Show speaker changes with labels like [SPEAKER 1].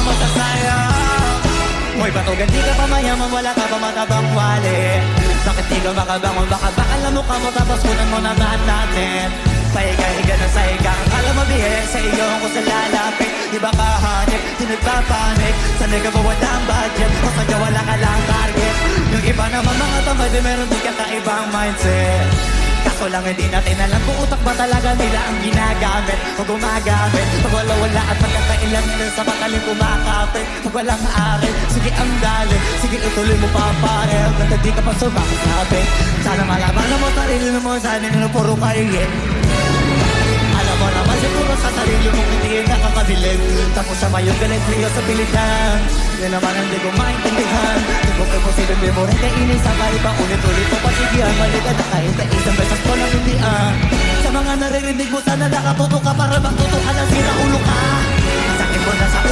[SPEAKER 1] masasayang. Hoy, batugan di ka pa mayaman, wala ka pa matabang wali. Bakit di ka makabangon, baka bakal mo ka mo, tapos kunan mo na lahat natin. Pahiga-higa na sa higang, akala mo bihe sa iyo kung sa lalapit. Di ba kahanip, di nagpapanik, sanay ka ba walang budget, o sadya wala ka lang target. Yung iba naman mga tamad, meron di kakaibang mindset. Kaso lang hindi natin alam kung utak ba talaga nila ang ginagamit o gumagamit. Pag wala-wala at pagkakailan nila sa makaling kumakapit. Pag walang ari, sige ang galing, sige ituloy mo pa pare. Hanggang di ka pa sumakasabit. Sana malaman mo sarili mo, sana nila puro kayo. Alam mo naman siguro sa sarili mo hindi nakakabilib. Tapos sama yung galing frio sa pilitan. Yan naman ang di ko maintindihan. Di ko kayo posible mo rin kainis sa kaiba. Ulit-ulit mo pasigihan, maligan na kahit na isang beses ko lang hindi Sa mga naririnig mo sana nakatuto ka para magtuto ka na sira ulo ka. Sakit mo na sa ulo.